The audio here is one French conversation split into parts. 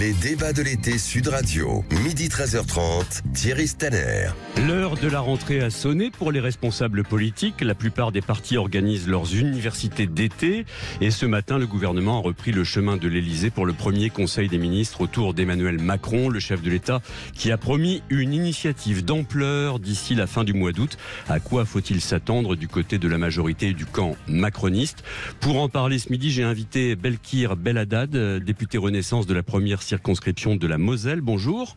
Les débats de l'été Sud Radio, midi 13h30, Thierry Staner. L'heure de la rentrée a sonné pour les responsables politiques. La plupart des partis organisent leurs universités d'été. Et ce matin, le gouvernement a repris le chemin de l'Elysée pour le premier conseil des ministres autour d'Emmanuel Macron, le chef de l'État, qui a promis une initiative d'ampleur d'ici la fin du mois d'août. À quoi faut-il s'attendre du côté de la majorité et du camp macroniste? Pour en parler ce midi, j'ai invité Belkir Belhaddad, député Renaissance de la première circonscription de la Moselle. Bonjour.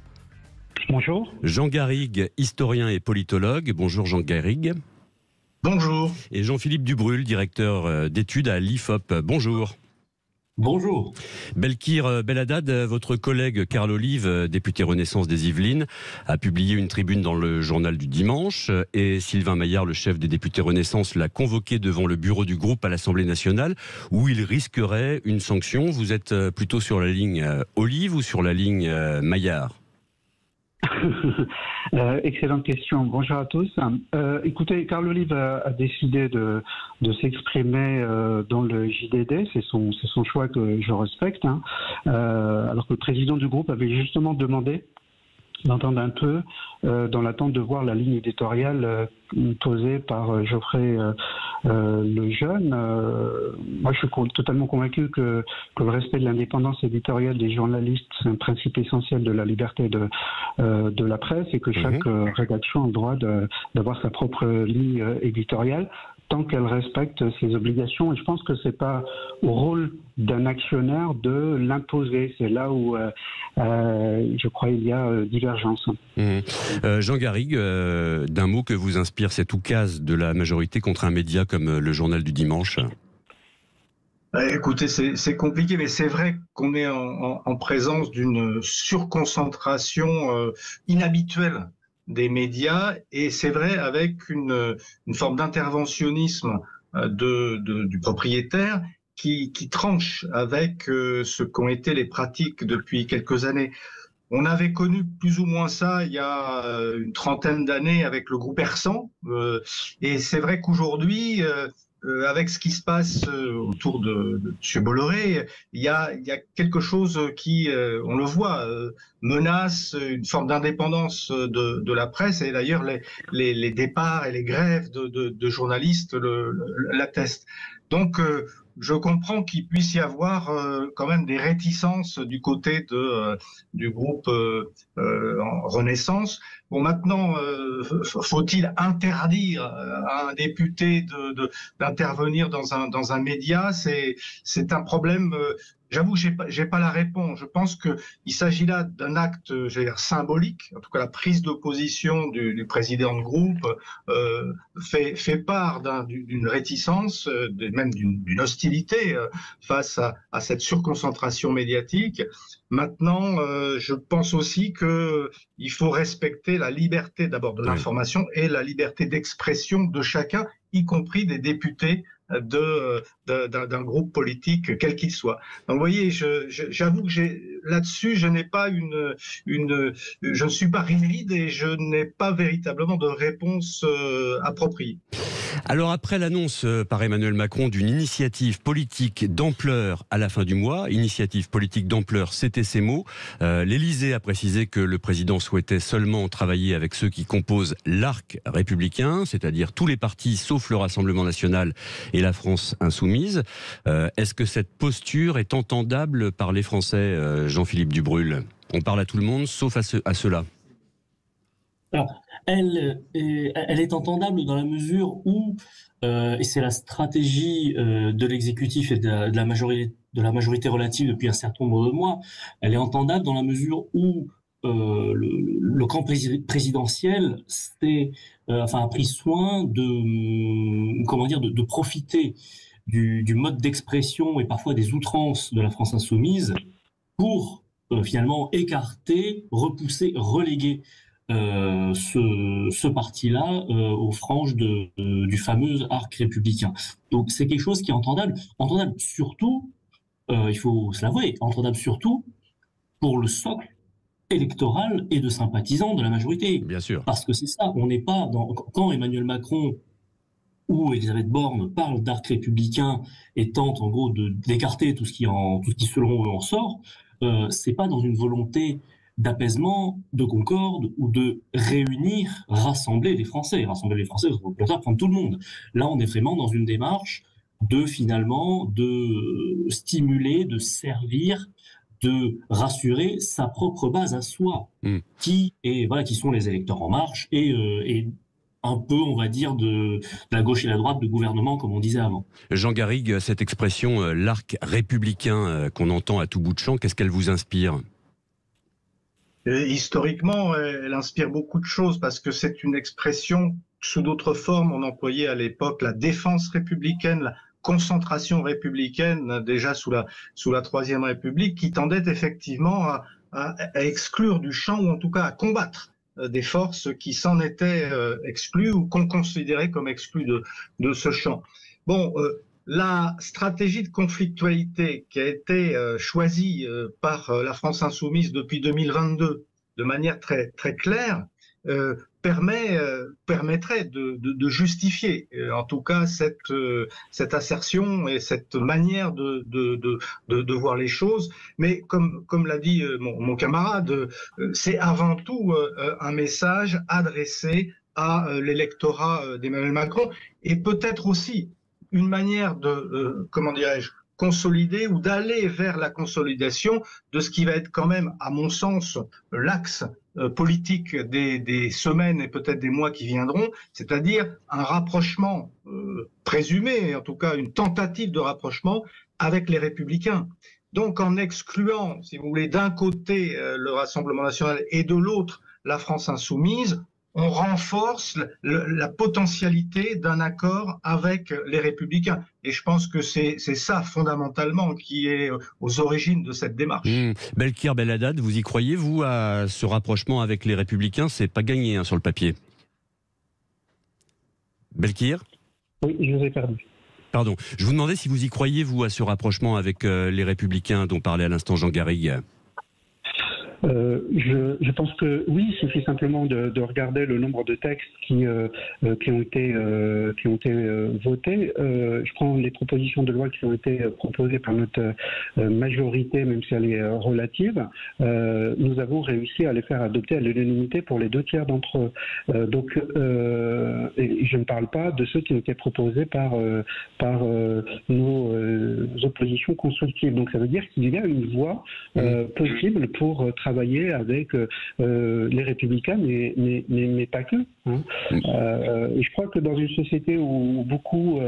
Bonjour. Jean Garrigue, historien et politologue. Bonjour Jean Garrigue. Bonjour. Et Jean-Philippe Dubrulle, directeur d'études à l'IFOP. Bonjour. Bonjour. Belkir Belhaddad, votre collègue Carl Olive, député Renaissance des Yvelines, a publié une tribune dans le journal du dimanche et Sylvain Maillard, le chef des députés Renaissance, l'a convoqué devant le bureau du groupe à l'Assemblée nationale où il risquerait une sanction. Vous êtes plutôt sur la ligne Olive ou sur la ligne Maillard? Excellente question. Bonjour à tous. Écoutez, Carl Olive a décidé de s'exprimer dans le JDD. C'est son choix que je respecte. Alors que le président du groupe avait justement demandé d'entendre un peu dans l'attente de voir la ligne éditoriale posée par Geoffrey Lejeune. Moi, je suis totalement convaincu que le respect de l'indépendance éditoriale des journalistes, c'est un principe essentiel de la liberté de la presse et que chaque rédaction a le droit d'avoir sa propre ligne éditoriale tant qu'elle respecte ses obligations. Et je pense que c'est pas au rôle d'un actionnaire de l'imposer. C'est là où je crois il y a divergence. Jean Garrigue, d'un mot que vous inspire cette oukase de la majorité contre un média comme le journal du dimanche? Écoutez, c'est compliqué, mais c'est vrai qu'on est en présence d'une surconcentration inhabituelle des médias, et c'est vrai avec une forme d'interventionnisme du propriétaire qui tranche avec ce qu'ont été les pratiques depuis quelques années. On avait connu plus ou moins ça il y a une trentaine d'années avec le groupe Hersant, et c'est vrai qu'aujourd'hui, avec ce qui se passe autour de M. Bolloré, il y a quelque chose qui, on le voit, menace une forme d'indépendance de la presse, et d'ailleurs les départs et les grèves de journalistes l'attestent. Donc je comprends qu'il puisse y avoir quand même des réticences du côté du groupe Renaissance. Bon, maintenant, faut-il interdire à un député d'intervenir dans un média? C'est un problème. J'avoue, j'ai pas la réponse. Je pense qu'il s'agit là d'un acte, j'allais dire, symbolique. En tout cas, la prise de position du président de groupe fait part d'une réticence, même d'une hostilité face à cette surconcentration médiatique. Maintenant, je pense aussi qu'il faut respecter la liberté d'abord de l'information et la liberté d'expression de chacun, y compris des députés d'un groupe politique quel qu'il soit. Donc vous voyez, j'avoue que là-dessus, je ne suis pas rigide et je n'ai pas véritablement de réponse appropriée. Alors après l'annonce par Emmanuel Macron d'une initiative politique d'ampleur à la fin du mois, initiative politique d'ampleur, c'était ses mots, l'Élysée a précisé que le président souhaitait seulement travailler avec ceux qui composent l'arc républicain, c'est-à-dire tous les partis sauf le Rassemblement national et la France insoumise. Est-ce que cette posture est entendable par les Français, Jean-Philippe Dubrulle? On parle à tout le monde sauf à ceux-là. Alors, elle est entendable dans la mesure où, et c'est la stratégie de l'exécutif et de la majorité relative depuis un certain nombre de mois, elle est entendable dans la mesure où le camp présidentiel a pris soin de profiter du mode d'expression et parfois des outrances de la France insoumise pour finalement écarter, repousser, reléguer ce parti-là aux franges du fameux arc républicain. Donc c'est quelque chose qui est entendable surtout, il faut se l'avouer, entendable surtout pour le socle électoral et de sympathisants de la majorité. Bien sûr. Parce que c'est ça, on n'est pas quand Emmanuel Macron où Elisabeth Borne parle d'arc républicain et tente en gros d'écarter tout ce qui selon eux en sort, c'est pas dans une volonté d'apaisement, de concorde ou de réunir, rassembler les Français. Rassembler les Français, ça veut dire prendre tout le monde. Là, on est vraiment dans une démarche de finalement de stimuler, de servir, de rassurer sa propre base à soi, qui sont les électeurs En Marche et un peu, on va dire, de la gauche et la droite de gouvernement, comme on disait avant. Jean Garrigue, cette expression l'arc républicain qu'on entend à tout bout de champ, qu'est-ce qu'elle vous inspire ? Historiquement, elle inspire beaucoup de choses parce que c'est une expression, sous d'autres formes, on employait à l'époque la défense républicaine, la concentration républicaine, déjà sous la Troisième République, qui tendait effectivement à exclure du champ, ou en tout cas à combattre des forces qui s'en étaient exclues ou qu'on considérait comme exclues de ce champ. Bon, la stratégie de conflictualité qui a été choisie par la France insoumise depuis 2022 de manière très, très claire permettrait de justifier en tout cas cette assertion et cette manière de voir les choses. Mais comme l'a dit mon camarade, c'est avant tout un message adressé à l'électorat d'Emmanuel Macron et peut-être aussi une manière de, comment dirais-je, consolider ou d'aller vers la consolidation de ce qui va être quand même, à mon sens, l'axe politique des semaines et peut-être des mois qui viendront, c'est-à-dire un rapprochement présumé, en tout cas une tentative de rapprochement avec les Républicains. Donc en excluant, si vous voulez, d'un côté le Rassemblement national et de l'autre la France insoumise, on renforce la potentialité d'un accord avec les Républicains. Et je pense que c'est ça, fondamentalement, qui est aux origines de cette démarche. Belkir Belhaddad, vous y croyez, vous, à ce rapprochement avec les Républicains? C'est pas gagné sur le papier. Belkir? Oui, je vous ai perdu. Pardon. Je vous demandais si vous y croyez, vous, à ce rapprochement avec les Républicains dont parlait à l'instant Jean Garrigue. Je pense que oui, il suffit simplement de regarder le nombre de textes qui ont été votés. Je prends les propositions de loi qui ont été proposées par notre majorité, même si elle est relative. Nous avons réussi à les faire adopter à l'unanimité pour les 2/3 d'entre eux. Et je ne parle pas de ceux qui ont été proposés par nos oppositions constructives. Donc ça veut dire qu'il y a une voie possible pour travailler avec les Républicains, mais pas que. Hein. Et je crois que dans une société où beaucoup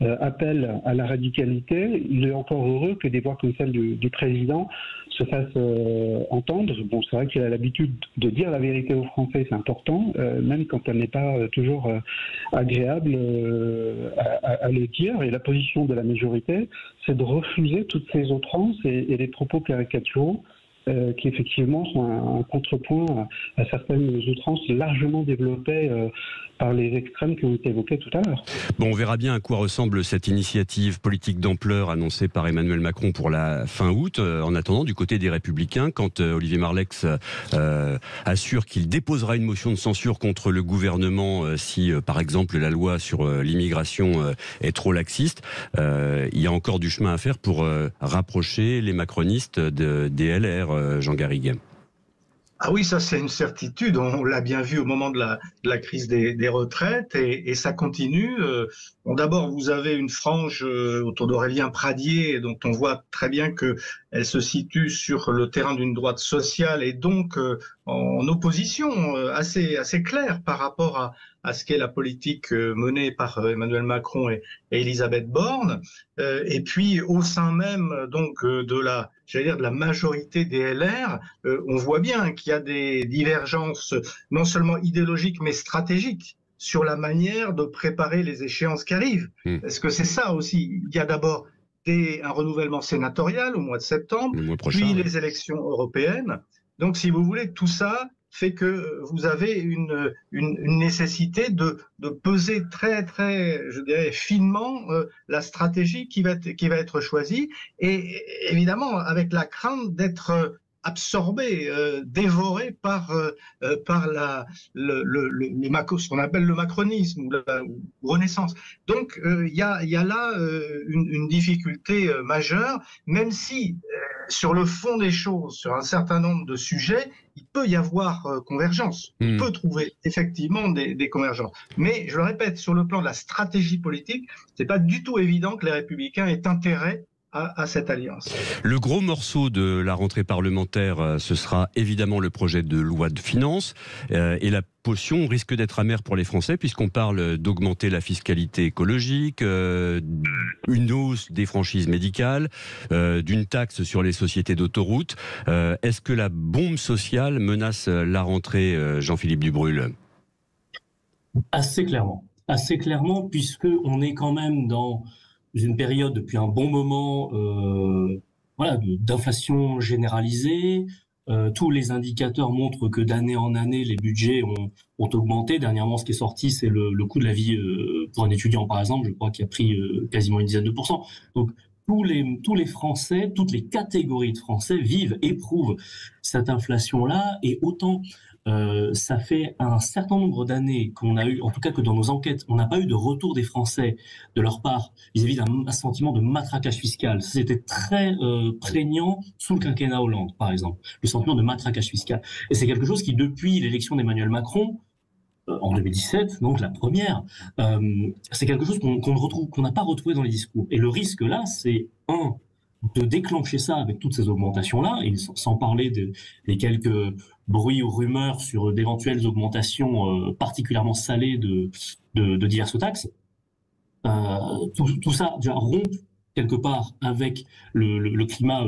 appellent à la radicalité, il est encore heureux que des voix comme celle du président se fassent entendre. Bon, c'est vrai qu'il a l'habitude de dire la vérité aux Français, c'est important, même quand elle n'est pas toujours agréable à le dire. Et la position de la majorité, c'est de refuser toutes ces outrances et les propos caricaturaux qui effectivement sont un contrepoint à certaines outrances largement développées par les extrêmes qui ont été évoquées tout à l'heure. Bon, on verra bien à quoi ressemble cette initiative politique d'ampleur annoncée par Emmanuel Macron pour la fin août. En attendant, du côté des Républicains, quand Olivier Marleix assure qu'il déposera une motion de censure contre le gouvernement si, par exemple, la loi sur l'immigration est trop laxiste, il y a encore du chemin à faire pour rapprocher les macronistes des LR, Jean Garrigue. Ah oui, ça c'est une certitude, on l'a bien vu au moment de la crise des retraites et ça continue. Bon, d'abord, vous avez une frange autour d'Aurélien Pradier dont on voit très bien qu'elle se situe sur le terrain d'une droite sociale et donc en opposition assez claire par rapport à ce qu'est la politique menée par Emmanuel Macron et Elisabeth Borne. Et puis au sein même donc de la majorité des LR, on voit bien qu'il y a des divergences non seulement idéologiques mais stratégiques sur la manière de préparer les échéances qui arrivent. Est-ce que c'est ça aussi? Il y a d'abord un renouvellement sénatorial au mois de septembre, puis les élections européennes. Donc si vous voulez, tout ça fait que vous avez une nécessité de peser très, très, je dirais, finement la stratégie qui va être choisie, et évidemment avec la crainte d'être absorbé, dévoré par ce qu'on appelle le macronisme ou la Renaissance. Donc il y a là une difficulté majeure, même si sur le fond des choses, sur un certain nombre de sujets, il peut y avoir convergence. On peut trouver effectivement des convergences. Mais je le répète, sur le plan de la stratégie politique, c'est pas du tout évident que les Républicains aient intérêt à cette alliance. Le gros morceau de la rentrée parlementaire, ce sera évidemment le projet de loi de finances. Et la potion risque d'être amère pour les Français, puisqu'on parle d'augmenter la fiscalité écologique, une hausse des franchises médicales, d'une taxe sur les sociétés d'autoroutes. Est-ce que la bombe sociale menace la rentrée, Jean-Philippe Dubrulle ? Assez clairement, puisqu'on est quand même dans une période depuis un bon moment d'inflation généralisée. Tous les indicateurs montrent que d'année en année, les budgets ont augmenté. Dernièrement, ce qui est sorti, c'est le coût de la vie pour un étudiant, par exemple, je crois qu'il a pris quasiment une dizaine de %. Donc, tous les Français, toutes les catégories de Français éprouvent cette inflation-là, et autant ça fait un certain nombre d'années qu'on a eu, en tout cas que dans nos enquêtes, on n'a pas eu de retour des Français de leur part vis-à-vis d'un sentiment de matraquage fiscal. C'était très prégnant sous le quinquennat Hollande, par exemple, le sentiment de matraquage fiscal. Et c'est quelque chose qui, depuis l'élection d'Emmanuel Macron, en 2017, donc la première, c'est quelque chose qu'on n'a pas retrouvé dans les discours. Et le risque là, c'est de déclencher ça avec toutes ces augmentations-là, et sans parler des quelques bruits ou rumeurs sur d'éventuelles augmentations particulièrement salées de diverses taxes. Tout ça déjà rompt quelque part avec le climat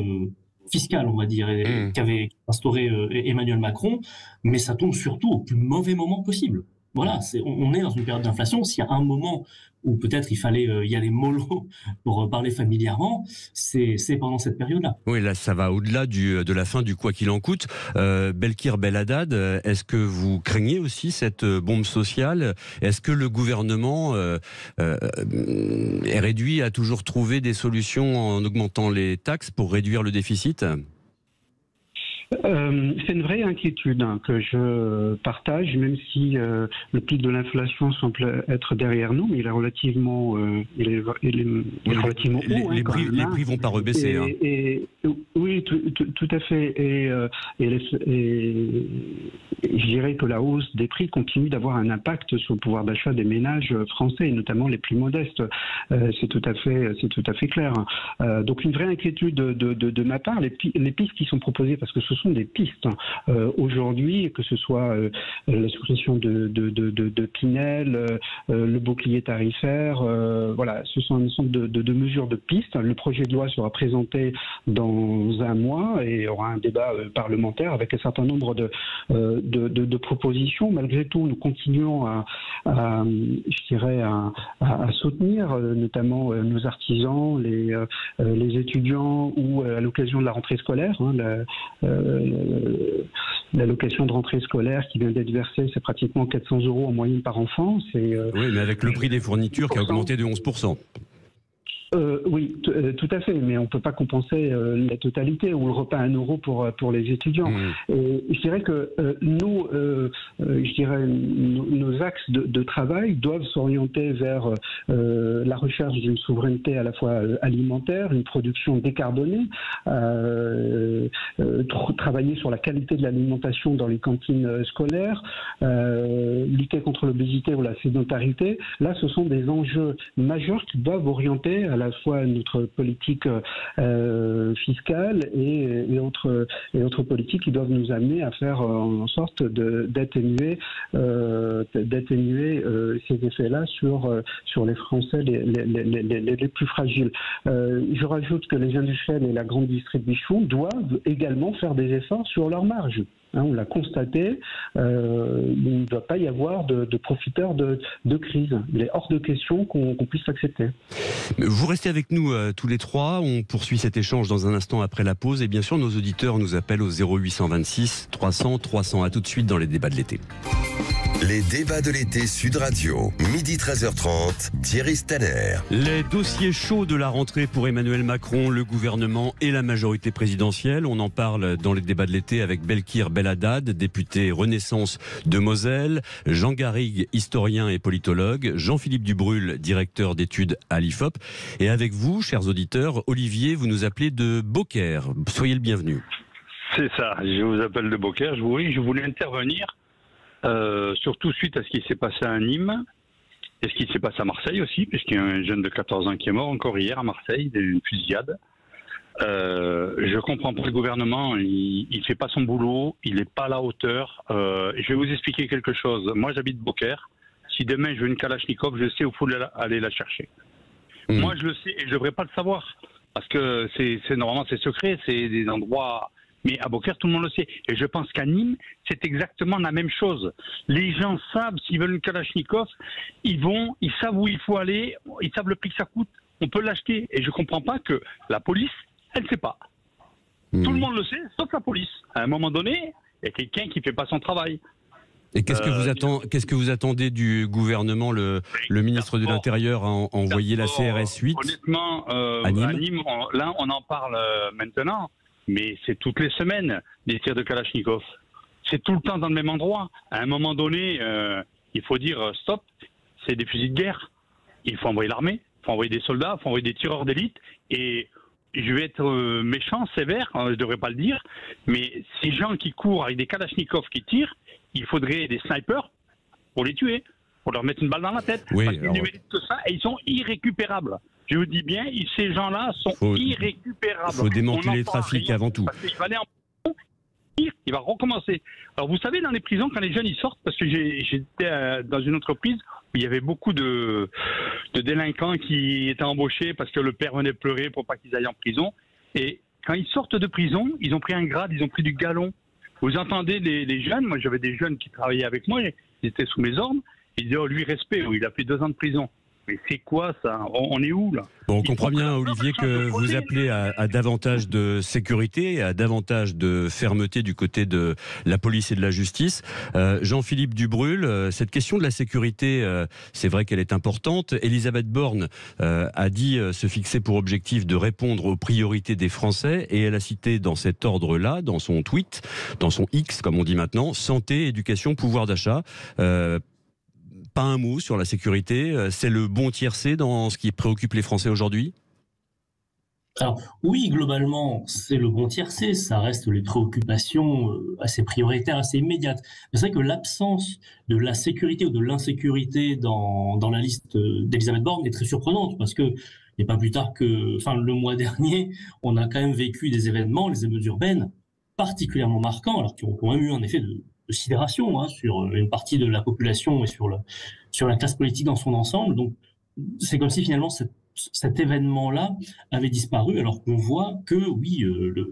fiscal, on va dire, qu'avait instauré Emmanuel Macron, mais ça tombe surtout au plus mauvais moment possible. Voilà, on est dans une période d'inflation. S'il y a un moment où peut-être il fallait y aller mollo pour parler familièrement, c'est pendant cette période-là. Oui, là, ça va au-delà de la fin du quoi qu'il en coûte. Belkir Belhaddad, est-ce que vous craignez aussi cette bombe sociale ? Est-ce que le gouvernement est réduit à toujours trouver des solutions en augmentant les taxes pour réduire le déficit ? C'est une vraie inquiétude que je partage, même si le pic de l'inflation semble être derrière nous, mais il est relativement, haut. Les prix vont pas rebaisser. Oui, tout à fait. Et je dirais que la hausse des prix continue d'avoir un impact sur le pouvoir d'achat des ménages français, et notamment les plus modestes. C'est tout à fait clair. Donc une vraie inquiétude de ma part. Les pistes qui sont proposées, parce que ce sont des pistes aujourd'hui, que ce soit la suppression de Pinel, le bouclier tarifaire, voilà, ce sont un ensemble de mesures de pistes. Le projet de loi sera présenté dans un mois et aura un débat parlementaire avec un certain nombre de propositions. Malgré tout, nous continuons à soutenir notamment nos artisans, les étudiants, ou à l'occasion de la rentrée scolaire, l'allocation de rentrée scolaire qui vient d'être versée, c'est pratiquement 400 € en moyenne par enfant. Oui, mais avec le prix des fournitures qui a augmenté de 11%. Oui, tout à fait, mais on ne peut pas compenser la totalité ou le repas à 1 € pour les étudiants. Et je dirais que nos axes de travail doivent s'orienter vers la recherche d'une souveraineté à la fois alimentaire, une production décarbonée, travailler sur la qualité de l'alimentation dans les cantines scolaires, lutter contre l'obésité ou la sédentarité. Là, ce sont des enjeux majeurs qui doivent orienter à la fois notre politique fiscale et autres politiques qui doivent nous amener à faire en sorte d'atténuer ces effets-là sur les Français les plus fragiles. Je rajoute que les industriels et la grande distribution doivent également faire des efforts sur leurs marges. On l'a constaté, il ne doit pas y avoir de profiteurs de crise. Il est hors de question qu'on puisse l'accepter. Vous restez avec nous tous les trois. On poursuit cet échange dans un instant après la pause. Et bien sûr, nos auditeurs nous appellent au 0826 300 300. À tout de suite dans les débats de l'été. Les débats de l'été Sud Radio, midi 13h30, Thierry Stenner. Les dossiers chauds de la rentrée pour Emmanuel Macron, le gouvernement et la majorité présidentielle. On en parle dans les débats de l'été avec Belkir Belhaddad, député Renaissance de Moselle, Jean Garrigue, historien et politologue, Jean-Philippe Dubrulle, directeur d'études à l'IFOP. Et avec vous, chers auditeurs, Olivier, vous nous appelez de Beaucaire. Soyez le bienvenu. C'est ça, je vous appelle de Beaucaire. Je voulais intervenir. Surtout suite à ce qui s'est passé à Nîmes et ce qui s'est passé à Marseille aussi, puisqu'il y a un jeune de 14 ans qui est mort encore hier à Marseille d'une fusillade. Je comprends pas le gouvernement, il fait pas son boulot, il n'est pas à la hauteur. Je vais vous expliquer quelque chose. Moi j'habite Beaucaire. Si demain je veux une Kalachnikov, je sais où il faut aller la chercher. Moi je le sais et je devrais pas le savoir parce que normalement c'est secret, c'est des endroits. Mais à Beaucaire, tout le monde le sait. Et je pense qu'à Nîmes, c'est exactement la même chose. Les gens savent, s'ils veulent une Kalachnikov, ils savent où il faut aller, ils savent le prix que ça coûte, on peut l'acheter. Et je ne comprends pas que la police, elle ne sait pas. Tout le monde le sait, sauf la police. À un moment donné, il y a quelqu'un qui ne fait pas son travail. Et qu'est-ce que vous attendez du gouvernement? Le ministre de l'Intérieur a envoyé la CRS 8 honnêtement, à Nîmes, là, on en parle maintenant. Mais c'est toutes les semaines des tirs de Kalachnikov. C'est tout le temps dans le même endroit. À un moment donné, il faut dire stop, c'est des fusils de guerre. Il faut envoyer l'armée, il faut envoyer des soldats, il faut envoyer des tireurs d'élite. Et je vais être méchant, sévère, je ne devrais pas le dire, mais ces gens qui courent avec des Kalachnikov qui tirent, il faudrait des snipers pour les tuer, pour leur mettre une balle dans la tête. Oui, parce qu'ils ne méritent que ça et ils sont irrécupérables. Je vous dis bien, ces gens-là sont irrécupérables. Il faut démanteler le trafic avant tout. Parce qu'il va aller en prison, il va recommencer. Alors vous savez, dans les prisons, quand les jeunes ils sortent, parce que j'étais dans une entreprise où il y avait beaucoup de délinquants qui étaient embauchés parce que le père venait pleurer pour pas qu'ils aillent en prison. Et quand ils sortent de prison, ils ont pris un grade, ils ont pris du galon. Vous entendez les jeunes, moi j'avais des jeunes qui travaillaient avec moi, ils étaient sous mes ordres, ils disaient oh lui respect, il a fait 2 ans de prison. Mais c'est quoi ça? On est où là? Bon, on comprend bien, Olivier, que vous appelez à davantage de sécurité, à davantage de fermeté du côté de la police et de la justice. Jean-Philippe Dubrulle, cette question de la sécurité, c'est vrai qu'elle est importante. Elisabeth Borne a dit se fixer pour objectif de répondre aux priorités des Français et elle a cité dans cet ordre-là, dans son tweet, dans son X, comme on dit maintenant, santé, éducation, pouvoir d'achat. Pas un mot sur la sécurité. C'est le bon tiercé dans ce qui préoccupe les Français aujourd'hui? Alors oui, globalement, c'est le bon tiercé. Ça reste les préoccupations assez prioritaires, assez immédiates. Mais c'est vrai que l'absence de la sécurité ou de l'insécurité dans la liste d'Elisabeth Borne est très surprenante parce que il n'y a pas plus tard que le mois dernier, on a quand même vécu des événements, les émeutes urbaines, particulièrement marquants, alors qui ont quand même eu un effet de sidération sur une partie de la population et sur la classe politique dans son ensemble. Donc, c'est comme si finalement cet événement-là avait disparu, alors qu'on voit que oui,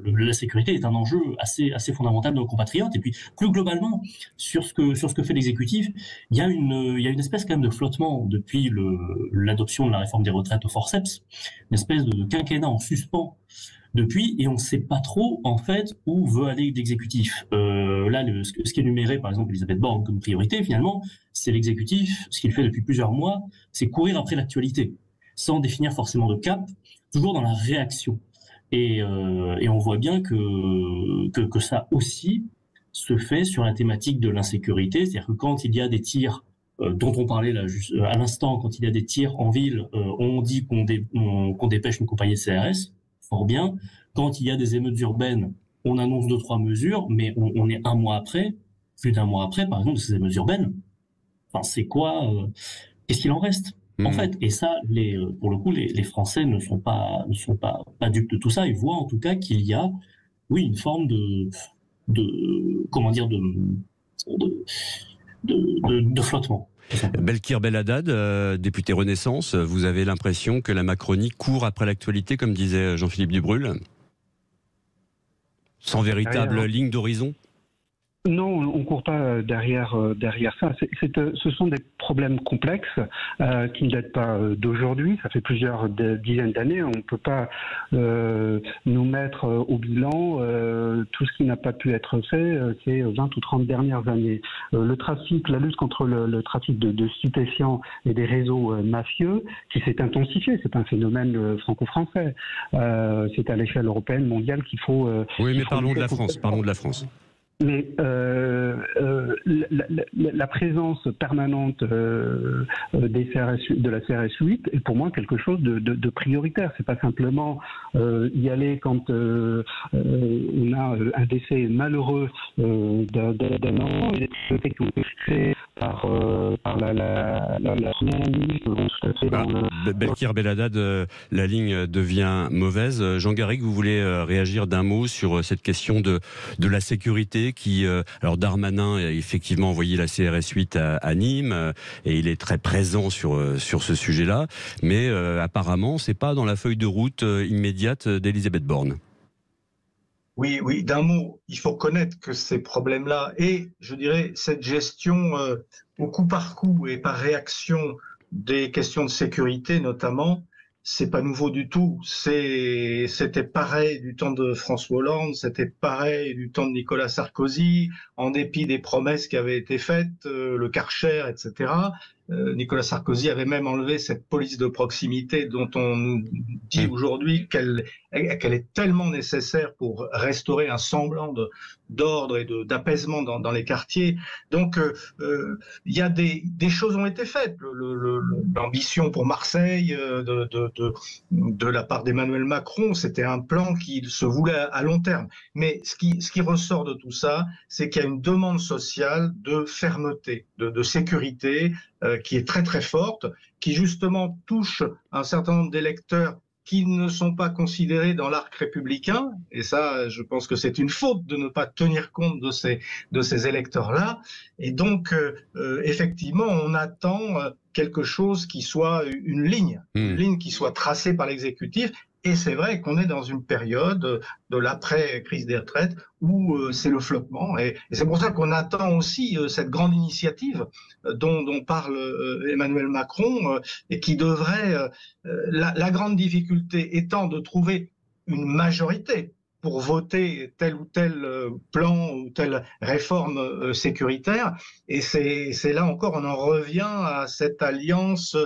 la sécurité est un enjeu assez fondamental de nos compatriotes. Et puis, plus globalement, sur ce que fait l'exécutif, il y a une espèce quand même de flottement depuis l'adoption de la réforme des retraites au forceps, une espèce de quinquennat en suspens depuis, et on ne sait pas trop, en fait, où veut aller l'exécutif. Là, ce qui est énuméré, par exemple, Elisabeth Borne comme priorité, finalement, c'est l'exécutif, ce qu'il fait depuis plusieurs mois, c'est courir après l'actualité, sans définir forcément de cap, toujours dans la réaction. Et on voit bien que ça aussi se fait sur la thématique de l'insécurité, c'est-à-dire que quand il y a des tirs dont on parlait là à l'instant, quand il y a des tirs en ville, on dit qu'on dépêche une compagnie de CRS, fort bien. Quand il y a des émeutes urbaines, on annonce 2-3 mesures, mais on est plus d'un mois après, par exemple, de ces émeutes urbaines. Enfin, c'est quoi qu'est-ce qu'il en reste en fait? Et ça, pour le coup, les Français ne sont pas dupes de tout ça. Ils voient en tout cas qu'il y a, oui, une forme de flottement. Belkir Belhaddad, député Renaissance, vous avez l'impression que la Macronie court après l'actualité, comme disait Jean-Philippe Dubrulle, sans véritable ligne d'horizon? Non, on ne court pas derrière ça. Ce sont des problèmes complexes qui ne datent pas d'aujourd'hui. Ça fait plusieurs dizaines d'années. On ne peut pas nous mettre au bilan tout ce qui n'a pas pu être fait ces 20 ou 30 dernières années. La lutte contre le trafic de stupéfiants et des réseaux mafieux qui s'est intensifié. C'est un phénomène franco-français. C'est à l'échelle européenne, mondiale qu'il faut... oui, mais parlons de la France. Parlons de la France. Mais la présence permanente de la CRS 8 est pour moi quelque chose de prioritaire. C'est pas simplement y aller quand on a un décès malheureux d'un enfant. Il y a des priorités qui ont été fixées par la première ministre. Belkir Belhaddad, la ligne devient mauvaise. Jean Garrigue, vous voulez réagir d'un mot sur cette question de la sécurité qui, alors Darmanin a effectivement envoyé la CRS 8 à Nîmes et il est très présent sur ce sujet-là, mais apparemment c'est pas dans la feuille de route immédiate d'Elisabeth Borne. Oui, d'un mot, il faut reconnaître que ces problèmes-là et, je dirais, cette gestion au coup par coup et par réaction des questions de sécurité notamment, c'est pas nouveau du tout. C'était pareil du temps de François Hollande, c'était pareil du temps de Nicolas Sarkozy, en dépit des promesses qui avaient été faites, le Karcher, etc. Nicolas Sarkozy avait même enlevé cette police de proximité dont on nous dit aujourd'hui qu'elle est tellement nécessaire pour restaurer un semblant d'ordre et d'apaisement dans les quartiers. Donc, il y a des choses ont été faites. L'ambition pour Marseille de la part d'Emmanuel Macron, c'était un plan qui se voulait à long terme. Mais ce qui ressort de tout ça, c'est qu'il y a une demande sociale de fermeté, de sécurité, qui est très très forte, qui justement touche un certain nombre d'électeurs qui ne sont pas considérés dans l'arc républicain, et ça, je pense que c'est une faute de ne pas tenir compte de ces électeurs-là, et donc, effectivement, on attend quelque chose qui soit une ligne qui soit tracée par l'exécutif. Et c'est vrai qu'on est dans une période de l'après-crise des retraites où c'est le flottement. Et c'est pour ça qu'on attend aussi cette grande initiative dont parle Emmanuel Macron et qui devrait... la grande difficulté étant de trouver une majorité pour voter tel ou tel plan ou telle réforme sécuritaire. Et c'est là encore, on en revient à cette alliance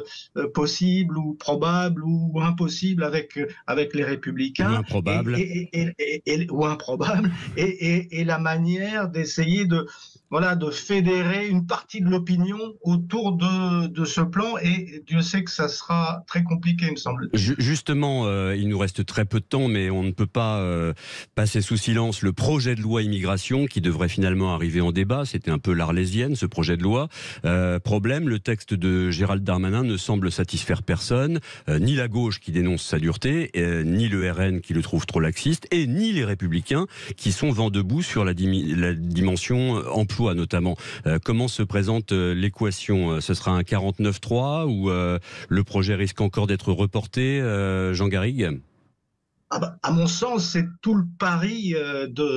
possible ou probable ou impossible avec les Républicains. Ou improbable. Ou improbable. Et la manière d'essayer de fédérer une partie de l'opinion autour de ce plan. Et Dieu sait que ça sera très compliqué, il me semble. Justement, il nous reste très peu de temps, mais on ne peut pas passer sous silence le projet de loi immigration qui devrait finalement arriver en débat. C'était un peu l'arlésienne, ce projet de loi. Problème, le texte de Gérald Darmanin ne semble satisfaire personne, ni la gauche qui dénonce sa dureté, ni le RN qui le trouve trop laxiste, et ni les Républicains qui sont vent debout sur la dimension emploi notamment. Comment se présente l'équation? Ce sera un 49-3 ou le projet risque encore d'être reporté, Jean Garrigue? À mon sens, c'est tout le pari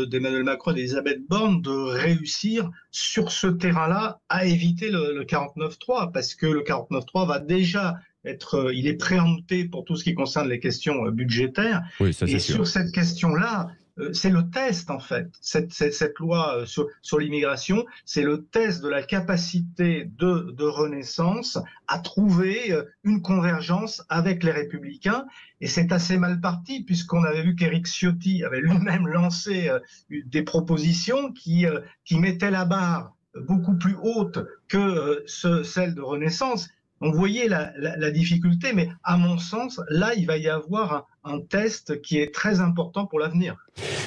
d'Emmanuel Macron et d'Elisabeth Borne de réussir sur ce terrain-là à éviter le 49-3, parce que le 49-3 va déjà il est préempté pour tout ce qui concerne les questions budgétaires. Oui, ça, c'est sûr. Sur cette question-là, c'est le test en fait. Cette loi sur l'immigration, c'est le test de la capacité de Renaissance à trouver une convergence avec les Républicains. Et c'est assez mal parti puisqu'on avait vu qu'Éric Ciotti avait lui-même lancé des propositions qui mettaient la barre beaucoup plus haute que celle de Renaissance. Donc vous voyez la difficulté, mais à mon sens, là, il va y avoir un test qui est très important pour l'avenir.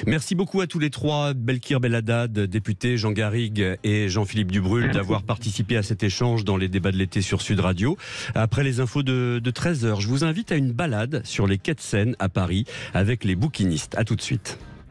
Merci beaucoup à tous les trois, Belkir Belhaddad, député, Jean Garrigue et Jean-Philippe Dubrulle, d'avoir participé à cet échange dans les débats de l'été sur Sud Radio. Après les infos de 13h, je vous invite à une balade sur les quais de Seine à Paris avec les bouquinistes. À tout de suite.